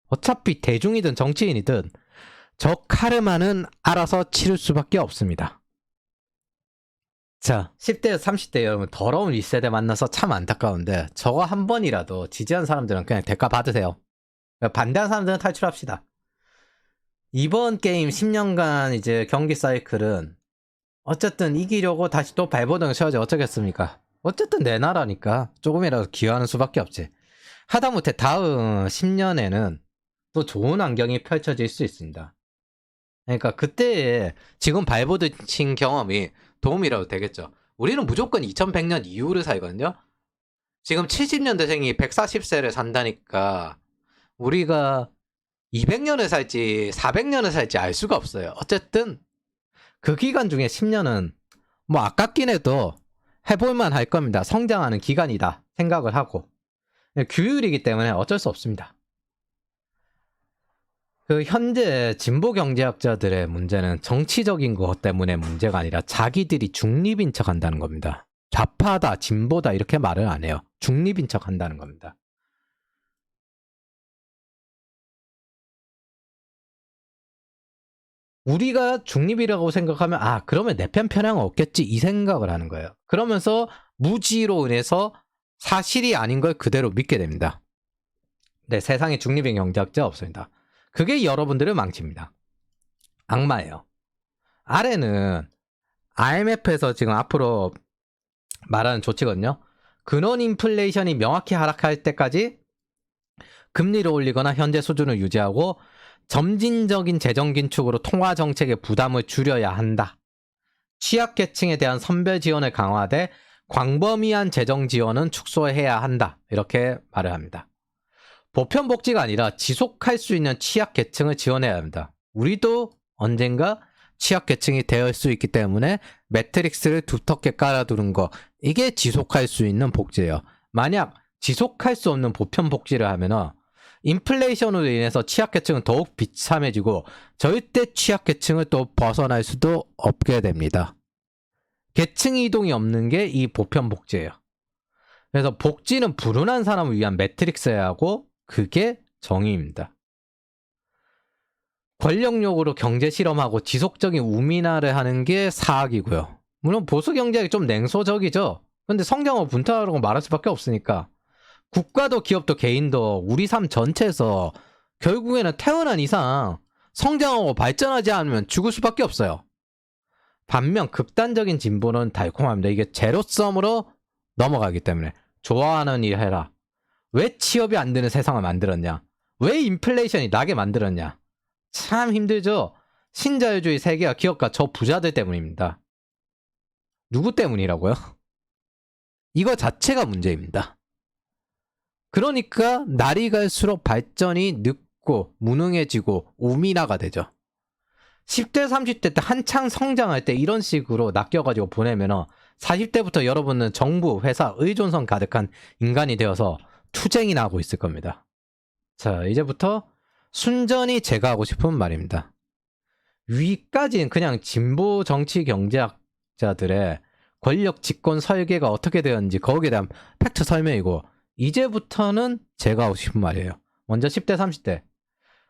어차피 대중이든 정치인이든 저 카르마는 알아서 치를 수밖에 없습니다. 자, 10대에서 30대 여러분 더러운 윗세대 만나서 참 안타까운데 저거 한 번이라도 지지한 사람들은 그냥 대가 받으세요. 반대한 사람들은 탈출합시다. 이번 게임 10년간 이제 경기 사이클은 어쨌든 이기려고 다시 또 발버둥을 쳐야지 어쩌겠습니까? 어쨌든 내 나라니까 조금이라도 기여하는 수밖에 없지. 하다못해 다음 10년에는 또 좋은 환경이 펼쳐질 수 있습니다. 그러니까 그때의 지금 발버둥 친 경험이 도움이라도 되겠죠. 우리는 무조건 2100년 이후를 살거든요. 지금 70년대생이 140세를 산다니까 우리가 200년을 살지 400년을 살지 알 수가 없어요. 어쨌든 그 기간 중에 10년은 뭐 아깝긴 해도 해볼만 할 겁니다. 성장하는 기간이다 생각을 하고 규율이기 때문에 어쩔 수 없습니다. 그 현재 진보 경제학자들의 문제는 정치적인 것 때문에 문제가 아니라 자기들이 중립인 척 한다는 겁니다. 좌파다 진보다 이렇게 말을 안 해요. 중립인 척 한다는 겁니다. 우리가 중립이라고 생각하면 아 그러면 내 편 편향 없겠지 이 생각을 하는 거예요. 그러면서 무지로 인해서 사실이 아닌 걸 그대로 믿게 됩니다. 네, 세상에 중립인 경제학자 없습니다. 그게 여러분들을 망칩니다. 악마예요. 아래는 IMF에서 지금 앞으로 말하는 조치거든요. 근원 인플레이션이 명확히 하락할 때까지 금리를 올리거나 현재 수준을 유지하고 점진적인 재정 긴축으로 통화 정책의 부담을 줄여야 한다. 취약계층에 대한 선별 지원을 강화하되 광범위한 재정 지원은 축소해야 한다. 이렇게 말을 합니다. 보편 복지가 아니라 지속할 수 있는 취약계층을 지원해야 합니다. 우리도 언젠가 취약계층이 될 수 있기 때문에 매트릭스를 두텁게 깔아두는 거 이게 지속할 수 있는 복지예요. 만약 지속할 수 없는 보편 복지를 하면은 인플레이션으로 인해서 취약계층은 더욱 비참해지고 절대 취약계층을 또 벗어날 수도 없게 됩니다. 계층 이동이 없는 게 이 보편 복지예요. 그래서 복지는 불운한 사람을 위한 매트릭스여야 하고 그게 정의입니다. 권력욕으로 경제 실험하고 지속적인 우민화를 하는 게 사악이고요. 물론 보수 경제학이 좀 냉소적이죠. 근데 성장을 분타하라고 말할 수밖에 없으니까 국가도 기업도 개인도 우리 삶 전체에서 결국에는 태어난 이상 성장하고 발전하지 않으면 죽을 수밖에 없어요. 반면 극단적인 진보는 달콤합니다. 이게 제로섬으로 넘어가기 때문에 좋아하는 일 해라. 왜 취업이 안 되는 세상을 만들었냐? 왜 인플레이션이 나게 만들었냐? 참 힘들죠? 신자유주의 세계와 기업가 저 부자들 때문입니다. 누구 때문이라고요? 이거 자체가 문제입니다. 그러니까 날이 갈수록 발전이 늦고 무능해지고 우민화가 되죠. 10대 30대 때 한창 성장할 때 이런 식으로 낚여가지고 보내면 40대부터 여러분은 정부, 회사, 의존성 가득한 인간이 되어서 투쟁이 나고 있을 겁니다. 자, 이제부터 순전히 제가 하고 싶은 말입니다. 위까지는 그냥 진보 정치 경제학자들의 권력 집권 설계가 어떻게 되었는지 거기에 대한 팩트 설명이고 이제부터는 제가 하고 싶은 말이에요. 먼저 10대 30대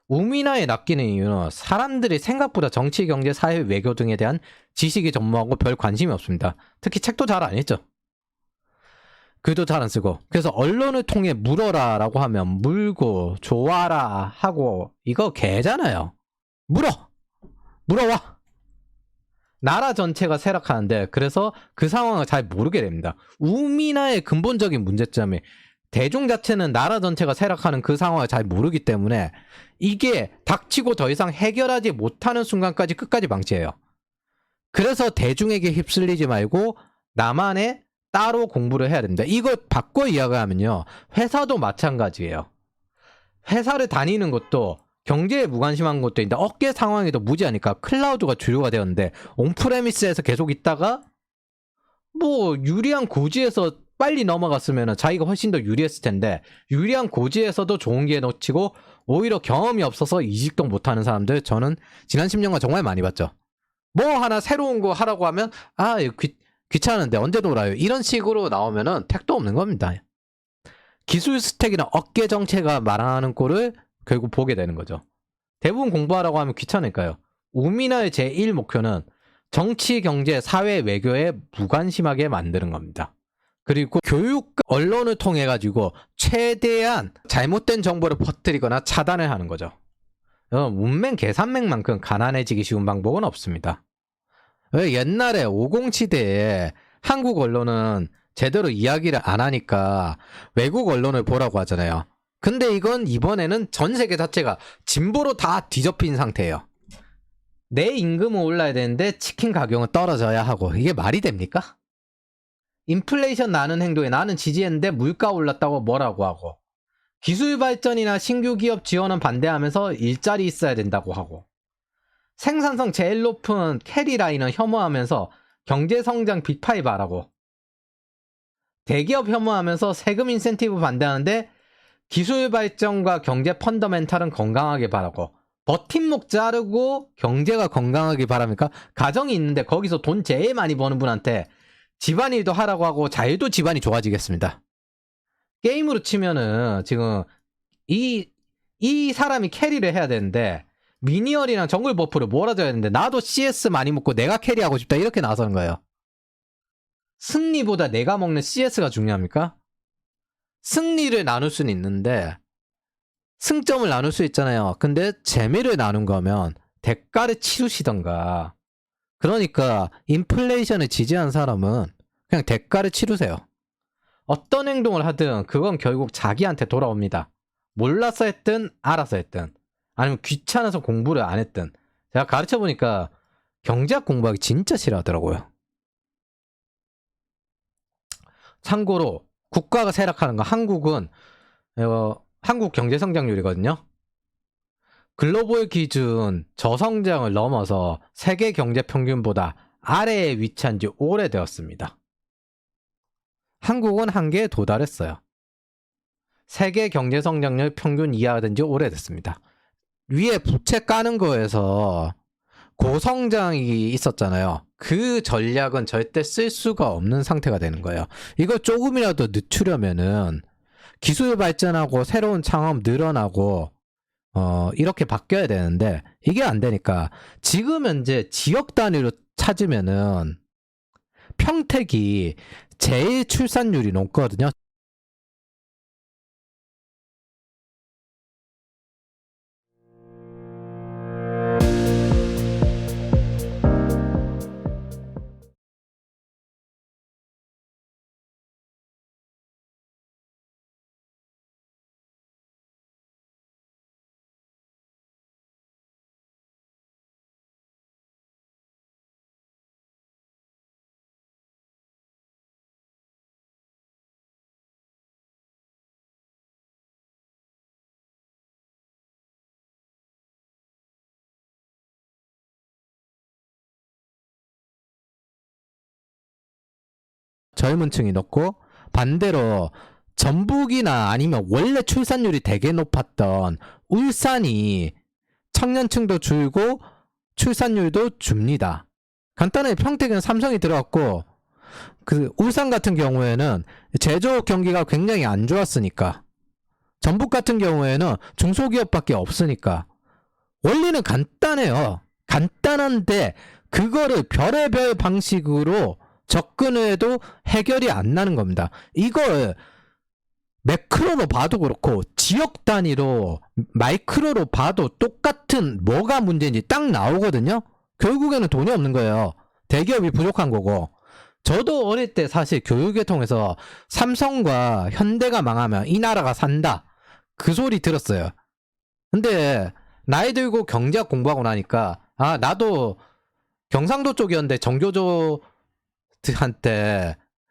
우민화에 낚이는 이유는 사람들이 생각보다 정치, 경제, 사회, 외교 등에 대한 지식이 전무하고 별 관심이 없습니다. 특히 책도 잘 안 읽죠. 글도 잘 안 쓰고. 그래서 언론을 통해 물어라 라고 하면 물고 좋아라 하고 이거 개잖아요. 물어와. 나라 전체가 쇠락하는데 그래서 그 상황을 잘 모르게 됩니다. 우민화의 근본적인 문제점이 대중 자체는 나라 전체가 쇠락하는 그 상황을 잘 모르기 때문에 이게 닥치고 더 이상 해결하지 못하는 순간까지 끝까지 방치해요. 그래서 대중에게 휩쓸리지 말고 나만의 따로 공부를 해야 됩니다. 이걸 바꿔 이야기하면요. 회사도 마찬가지예요. 회사를 다니는 것도 경제에 무관심한 것도 있는데 업계 상황에도 무지하니까 클라우드가 주류가 되었는데 온프레미스에서 계속 있다가 뭐 유리한 고지에서 빨리 넘어갔으면 자기가 훨씬 더 유리했을 텐데 유리한 고지에서도 좋은 기회 놓치고 오히려 경험이 없어서 이직도 못하는 사람들 저는 지난 10년간 정말 많이 봤죠. 뭐 하나 새로운 거 하라고 하면 아 귀찮은데 언제 돌아요 이런 식으로 나오면은 택도 없는 겁니다. 기술 스택이나 업계 정체가 말하는 꼴을 결국 보게 되는 거죠. 대부분 공부하라고 하면 귀찮으니까요. 우미나의 제1 목표는 정치, 경제, 사회, 외교에 무관심하게 만드는 겁니다. 그리고 교육, 언론을 통해 가지고 최대한 잘못된 정보를 퍼뜨리거나 차단을 하는 거죠. 문맹 계산맹만큼 가난해지기 쉬운 방법은 없습니다. 왜 옛날에 50 시대에 한국 언론은 제대로 이야기를 안 하니까 외국 언론을 보라고 하잖아요. 근데 이건 이번에는 전 세계 자체가 진보로 다 뒤덮인 상태예요. 내 임금은 올라야 되는데 치킨 가격은 떨어져야 하고, 이게 말이 됩니까? 인플레이션 나는 행동에 나는 지지했는데 물가 올랐다고 뭐라고 하고, 기술 발전이나 신규 기업 지원은 반대하면서 일자리 있어야 된다고 하고, 생산성 제일 높은 캐리라인은 혐오하면서 경제성장 비파이바라고, 대기업 혐오하면서 세금 인센티브 반대하는데 기술 발전과 경제 펀더멘탈은 건강하게 바라고, 버팀목 자르고 경제가 건강하게 바랍니까? 가정이 있는데 거기서 돈 제일 많이 버는 분한테 집안일도 하라고 하고 자유도 집안이 좋아지겠습니다. 게임으로 치면은 지금 이 사람이 캐리를 해야 되는데 미니언이랑 정글 버프를 몰아줘야 되는데 나도 CS 많이 먹고 내가 캐리하고 싶다 이렇게 나서는 거예요. 승리보다 내가 먹는 CS가 중요합니까? 승리를 나눌 수는 있는데 승점을 나눌 수 있잖아요. 근데 재미를 나눈 거면 대가를 치르시던가. 그러니까 인플레이션을 지지한 사람은 그냥 대가를 치르세요. 어떤 행동을 하든 그건 결국 자기한테 돌아옵니다. 몰라서 했든 알아서 했든 아니면 귀찮아서 공부를 안 했든. 제가 가르쳐보니까 경제학 공부하기 진짜 싫어하더라고요. 참고로 국가가 세락하는 거 한국은 한국 경제 성장률이거든요. 글로벌 기준 저성장을 넘어서 세계 경제 평균보다 아래에 위치한 지 오래되었습니다. 한국은 한계에 도달했어요. 세계 경제 성장률 평균 이하된 지 오래됐습니다. 위에 부채 까는 거에서 고성장이 있었잖아요. 그 전략은 절대 쓸 수가 없는 상태가 되는 거예요. 이걸 조금이라도 늦추려면은 기술 발전하고 새로운 창업 늘어나고 이렇게 바뀌어야 되는데 이게 안 되니까 지금 현재 지역 단위로 찾으면은 평택이 제일 출산율이 높거든요. 젊은 층이 높고 반대로 전북이나 아니면 원래 출산율이 되게 높았던 울산이 청년층도 줄고 출산율도 줍니다. 간단하게 평택은 삼성이 들어갔고 그 울산 같은 경우에는 제조업 경기가 굉장히 안 좋았으니까, 전북 같은 경우에는 중소기업밖에 없으니까. 원리는 간단해요. 간단한데 그거를 별의별 방식으로 접근을 해도 해결이 안 나는 겁니다. 이걸 매크로로 봐도 그렇고 지역 단위로 마이크로로 봐도 똑같은 뭐가 문제인지 딱 나오거든요. 결국에는 돈이 없는 거예요. 대기업이 부족한 거고. 저도 어릴 때 사실 교육을 통해서 삼성과 현대가 망하면 이 나라가 산다 그 소리 들었어요. 근데 나이 들고 경제학 공부하고 나니까 아 나도 경상도 쪽이었는데 정교조한테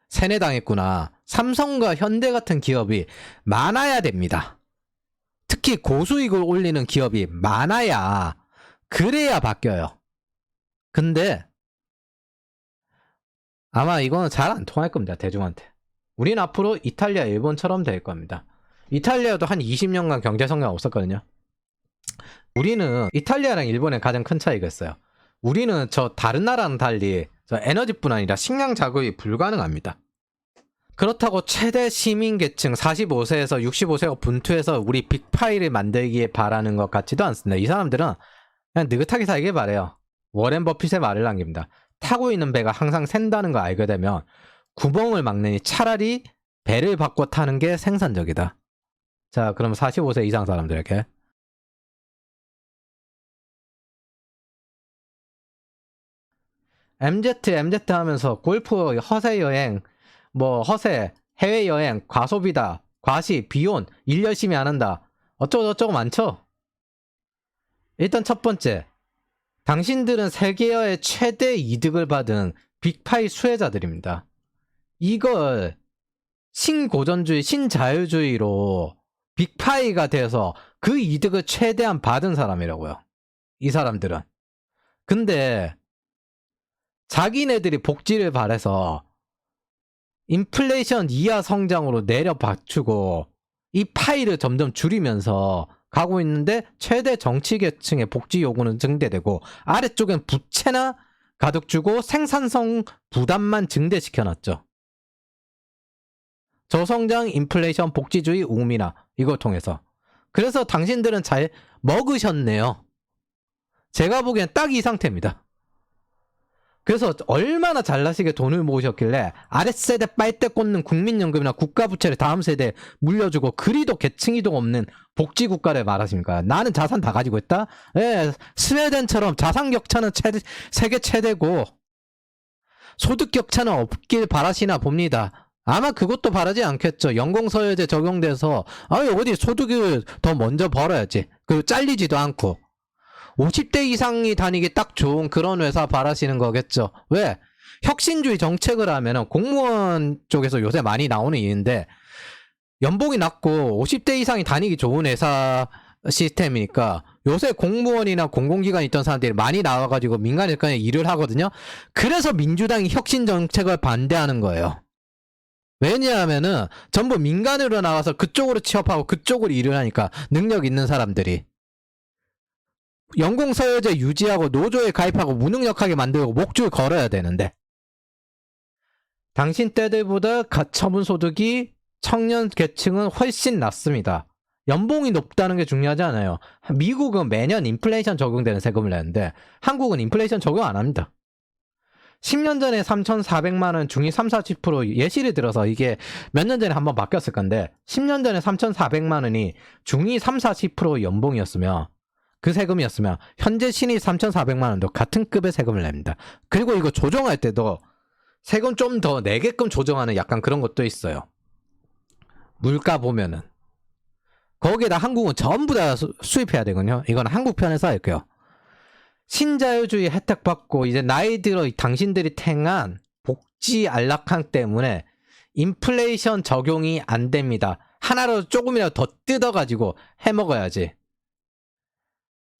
세뇌당했구나. 삼성과 현대 같은 기업이 많아야 됩니다. 특히 고수익을 올리는 기업이 많아야 그래야 바뀌어요. 근데 아마 이거는 잘 안 통할 겁니다. 대중한테. 우린 앞으로 이탈리아, 일본처럼 될 겁니다. 이탈리아도 한 20년간 경제 성장 없었거든요. 우리는 이탈리아랑 일본의 가장 큰 차이가 있어요. 우리는 저 다른 나라랑 달리 저 에너지뿐 아니라 식량 자급이 불가능합니다. 그렇다고 최대 시민계층 45세에서 65세가 분투해서 우리 빅파이를 만들기에 바라는 것 같지도 않습니다. 이 사람들은 그냥 느긋하게 살길 바래요. 워렌 버핏의 말을 남깁니다. 타고 있는 배가 항상 샌다는 거 알게 되면 구멍을 막느니 차라리 배를 바꿔 타는 게 생산적이다. 자, 그럼 45세 이상 사람들에게 MZ 하면서 골프 허세 여행, 뭐 허세, 해외여행, 과소비다, 과시, 비혼, 일 열심히 안 한다. 어쩌고저쩌고 많죠? 일단 첫 번째, 당신들은 세계여의 최대 이득을 받은 빅파이 수혜자들입니다. 이걸 신고전주의, 신자유주의로 빅파이가 돼서 그 이득을 최대한 받은 사람이라고요. 이 사람들은. 근데 자기네들이 복지를 바래서 인플레이션 이하 성장으로 내려 받추고 이 파이를 점점 줄이면서 가고 있는데 최대 정치계층의 복지 요구는 증대되고 아래쪽엔 부채나 가득 주고 생산성 부담만 증대시켜놨죠. 저성장, 인플레이션, 복지주의, 우미나 이걸 통해서. 그래서 당신들은 잘 먹으셨네요. 제가 보기엔 딱 이 상태입니다. 그래서 얼마나 잘나시게 돈을 모으셨길래 아랫세대 빨대 꽂는 국민연금이나 국가부채를 다음 세대에 물려주고 그리도 계층이도 없는 복지국가를 말하십니까? 나는 자산 다 가지고 있다? 예, 스웨덴처럼 자산 격차는 세계 최대고 소득 격차는 없길 바라시나 봅니다. 아마 그것도 바라지 않겠죠. 연공서열제 적용돼서 어디 소득을 더 먼저 벌어야지. 그리고 잘리지도 않고 50대 이상이 다니기 딱 좋은 그런 회사 바라시는 거겠죠. 왜? 혁신주의 정책을 하면 공무원 쪽에서 요새 많이 나오는 이유인데 연봉이 낮고 50대 이상이 다니기 좋은 회사 시스템이니까 요새 공무원이나 공공기관에 있던 사람들이 많이 나와가지고 민간일감에 일을 하거든요. 그래서 민주당이 혁신 정책을 반대하는 거예요. 왜냐하면은 전부 민간으로 나와서 그쪽으로 취업하고 그쪽으로 일을 하니까 능력 있는 사람들이 연공서열제 유지하고 노조에 가입하고 무능력하게 만들고 목줄 걸어야 되는데 당신 때들보다 가처분 소득이 청년 계층은 훨씬 낮습니다. 연봉이 높다는 게 중요하지 않아요. 미국은 매년 인플레이션 적용되는 세금을 내는데 한국은 인플레이션 적용 안 합니다. 10년 전에 3,400만 원 중위 3, 40% 예시를 들어서 이게 몇 년 전에 한번 바뀌었을 건데 10년 전에 3,400만 원이 중위 3, 40% 연봉이었으면 그 세금이었으면 현재 신입 3,400만 원도 같은 급의 세금을 냅니다. 그리고 이거 조정할 때도 세금 좀 더 내게끔 조정하는 약간 그런 것도 있어요. 물가 보면은 거기에다 한국은 전부 다 수입해야 되거든요. 이건 한국 편에서 할게요. 신자유주의 혜택 받고 이제 나이 들어 당신들이 탱한 복지 안락함 때문에 인플레이션 적용이 안 됩니다. 하나라도 조금이라도 더 뜯어가지고 해먹어야지.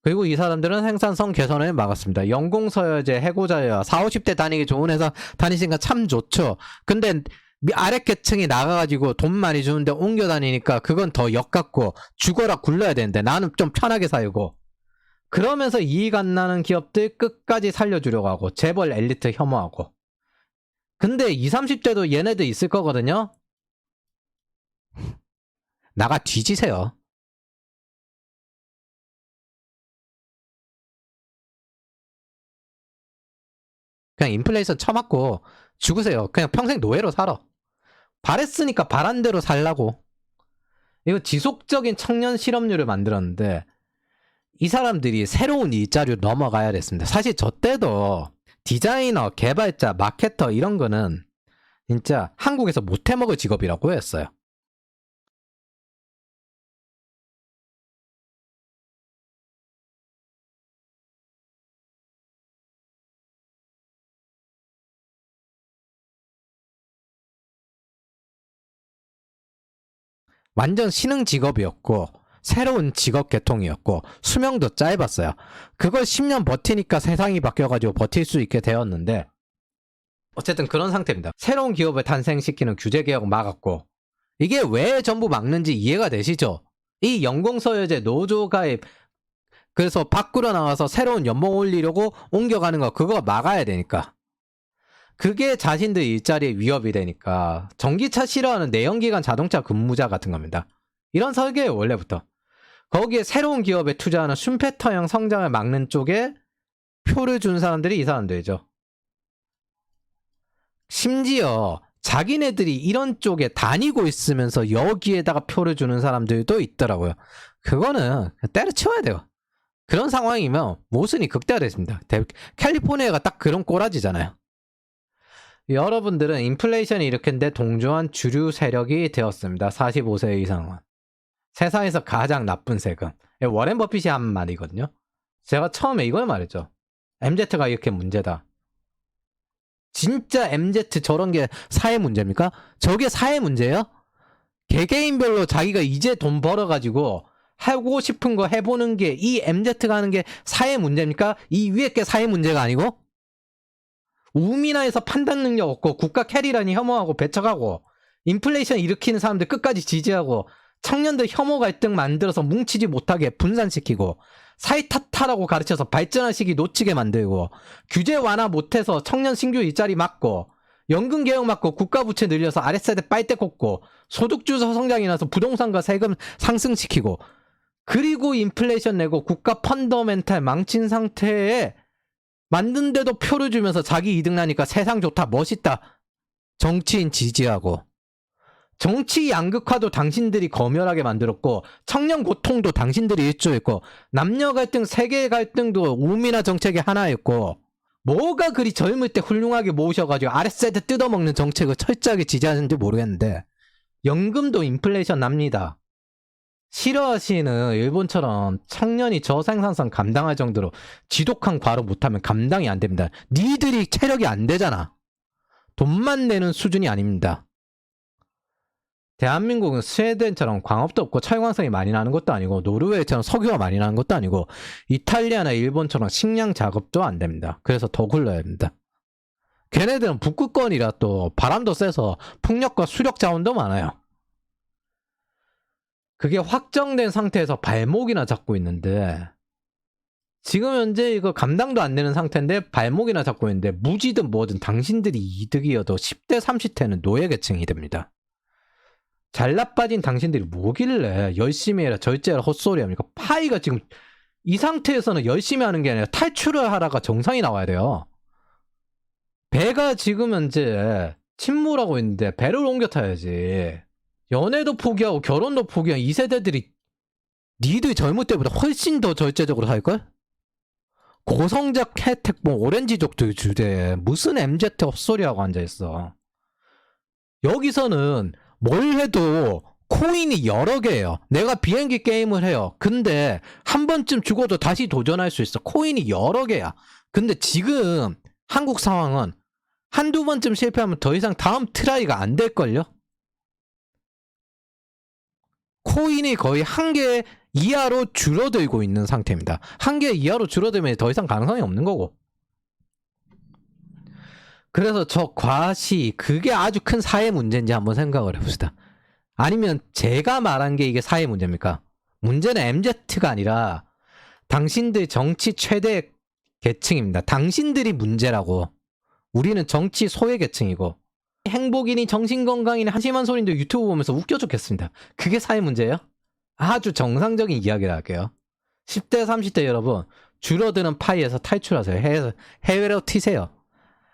그리고 이 사람들은 생산성 개선을 막았습니다. 연공서열제, 해고자유화, 40, 50대 다니기 좋은 회사 다니시니까 참 좋죠. 근데 아랫계층이 나가가지고 돈 많이 주는데 옮겨 다니니까 그건 더 역같고 죽어라 굴러야 되는데 나는 좀 편하게 살고 그러면서 이익 안 나는 기업들 끝까지 살려주려고 하고 재벌 엘리트 혐오하고 근데 20, 30대도 얘네들 있을 거거든요. 나가 뒤지세요. 그냥 인플레이션 쳐맞고 죽으세요. 그냥 평생 노예로 살아. 바랬으니까 바란 대로 살라고. 이거 지속적인 청년 실업률을 만들었는데 이 사람들이 새로운 일자리로 넘어가야 됐습니다. 사실 저 때도 디자이너, 개발자, 마케터 이런 거는 진짜 한국에서 못해먹을 직업이라고 했어요. 완전 신흥 직업이었고 새로운 직업 계통이었고 수명도 짧았어요. 그걸 10년 버티니까 세상이 바뀌어가지고 버틸 수 있게 되었는데 어쨌든 그런 상태입니다. 새로운 기업을 탄생시키는 규제개혁 막았고 이게 왜 전부 막는지 이해가 되시죠? 이 연공서열제 노조가입 그래서 밖으로 나와서 새로운 연봉 올리려고 옮겨가는 거 그거 막아야 되니까 그게 자신들 일자리에 위협이 되니까 전기차 싫어하는 내연기관 자동차 근무자 같은 겁니다. 이런 설계예요, 원래부터. 거기에 새로운 기업에 투자하는 슈페터형 성장을 막는 쪽에 표를 준 사람들이 이 사람들이죠. 심지어 자기네들이 이런 쪽에 다니고 있으면서 여기에다가 표를 주는 사람들도 있더라고요. 그거는 때려치워야 돼요. 그런 상황이면 모순이 극대화됐습니다. 캘리포니아가 딱 그런 꼬라지잖아요. 여러분들은 인플레이션이 일으켰는데 동조한 주류 세력이 되었습니다. 45세 이상은. 세상에서 가장 나쁜 세금. 워렌 버핏이 한 말이거든요. 제가 처음에 이걸 말했죠. MZ가 이렇게 문제다. 진짜 MZ 저런 게 사회 문제입니까? 저게 사회 문제예요? 개개인별로 자기가 이제 돈 벌어가지고 하고 싶은 거 해보는 게 이 MZ가 하는 게 사회 문제입니까? 이 위에 게 사회 문제가 아니고? 우미나에서 판단 능력 없고 국가 캐리라니 혐오하고 배척하고 인플레이션 일으키는 사람들 끝까지 지지하고 청년들 혐오 갈등 만들어서 뭉치지 못하게 분산시키고 사회 탓하라고 가르쳐서 발전할 시기 놓치게 만들고 규제 완화 못해서 청년 신규 일자리 막고 연금 개혁 막고 국가 부채 늘려서 아랫세대 빨대 꽂고 소득주 성장이 나서 부동산과 세금 상승시키고 그리고 인플레이션 내고 국가 펀더멘탈 망친 상태에 만든데도 표를 주면서 자기 이득 나니까 세상 좋다 멋있다 정치인 지지하고 정치 양극화도 당신들이 검열하게 만들었고 청년 고통도 당신들이 일조했고 남녀 갈등 세계 갈등도 우미나 정책의 하나였고 뭐가 그리 젊을 때 훌륭하게 모으셔가지고 아랫세대 뜯어먹는 정책을 철저하게 지지하는지 모르겠는데 연금도 인플레이션 납니다. 싫어하시는 일본처럼 청년이 저생산성 감당할 정도로 지독한 과로 못하면 감당이 안 됩니다. 니들이 체력이 안 되잖아. 돈만 내는 수준이 아닙니다. 대한민국은 스웨덴처럼 광업도 없고 철광석이 많이 나는 것도 아니고 노르웨이처럼 석유가 많이 나는 것도 아니고 이탈리아나 일본처럼 식량 작업도 안 됩니다. 그래서 더 굴러야 됩니다. 걔네들은 북극권이라 또 바람도 세서 풍력과 수력 자원도 많아요. 그게 확정된 상태에서 발목이나 잡고 있는데 지금 현재 이거 감당도 안 되는 상태인데 발목이나 잡고 있는데 무지든 뭐든 당신들이 이득이어도 10대 30대는 노예계층이 됩니다. 잘나빠진 당신들이 뭐길래 열심히 해라 절제해라 헛소리 합니까? 파이가 지금 이 상태에서는 열심히 하는 게 아니라 탈출을 하다가 정상이 나와야 돼요. 배가 지금 현재 침몰하고 있는데 배를 옮겨 타야지. 연애도 포기하고 결혼도 포기한 이 세대들이 니들 젊을 때보다 훨씬 더 절제적으로 살걸? 고성적 혜택 뭐 오렌지족들 주제에 무슨 MZ 헛소리하고 앉아있어. 여기서는 뭘 해도 코인이 여러 개예요. 내가 비행기 게임을 해요. 근데 한 번쯤 죽어도 다시 도전할 수 있어. 코인이 여러 개야. 근데 지금 한국 상황은 한두 번쯤 실패하면 더 이상 다음 트라이가 안 될걸요? 코인이 거의 한 개 이하로 줄어들고 있는 상태입니다. 한 개 이하로 줄어들면 더 이상 가능성이 없는 거고. 그래서 저 과시 그게 아주 큰 사회 문제인지 한번 생각을 해봅시다. 아니면 제가 말한 게 이게 사회 문제입니까? 문제는 MZ가 아니라 당신들 정치 최대 계층입니다. 당신들이 문제라고. 우리는 정치 소외 계층이고 행복이니 정신건강이니 한심한 소리인데 유튜브 보면서 웃겨 죽겠습니다. 그게 사회 문제예요? 아주 정상적인 이야기를 할게요. 10대 30대 여러분 줄어드는 파이에서 탈출하세요. 해외로 튀세요.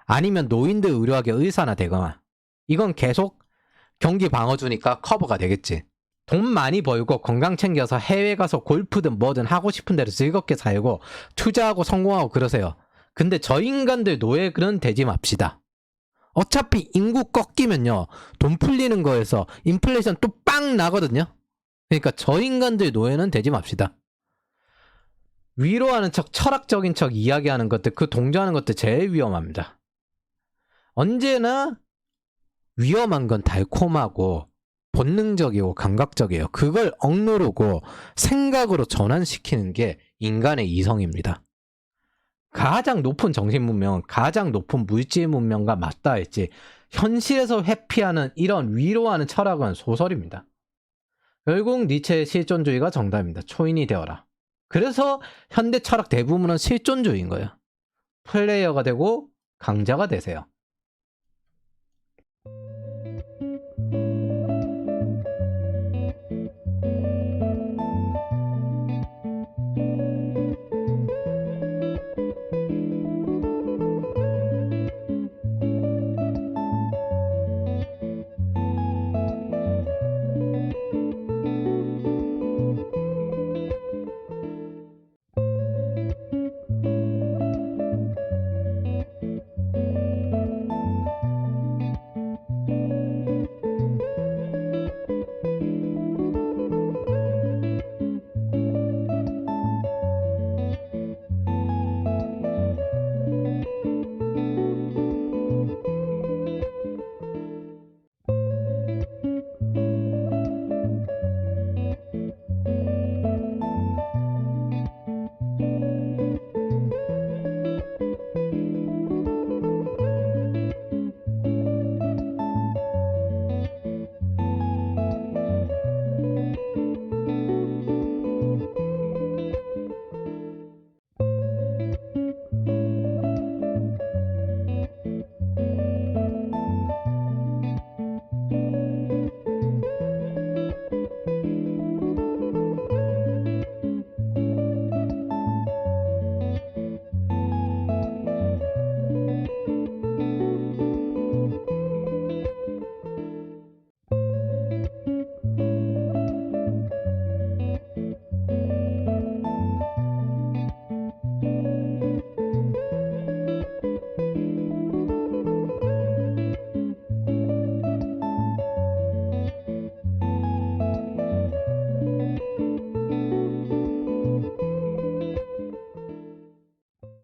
아니면 노인들 의료하게 의사나 되거나 이건 계속 경기 방어주니까 커버가 되겠지. 돈 많이 벌고 건강 챙겨서 해외 가서 골프든 뭐든 하고 싶은 대로 즐겁게 살고 투자하고 성공하고 그러세요. 근데 저 인간들 노예는 되지 맙시다. 어차피 인구 꺾이면요 돈 풀리는 거에서 인플레이션 또 빵 나거든요. 그러니까 저 인간들 노예는 되지 맙시다. 위로하는 척 철학적인 척 이야기하는 것들 그 동조하는 것들 제일 위험합니다. 언제나 위험한 건 달콤하고 본능적이고 감각적이에요. 그걸 억누르고 생각으로 전환시키는 게 인간의 이성입니다. 가장 높은 정신 문명은 가장 높은 물질 문명과 맞닿아 있지 현실에서 회피하는 이런 위로하는 철학은 소설입니다. 결국 니체의 실존주의가 정답입니다. 초인이 되어라. 그래서 현대 철학 대부분은 실존주의인 거예요. 플레이어가 되고 강자가 되세요.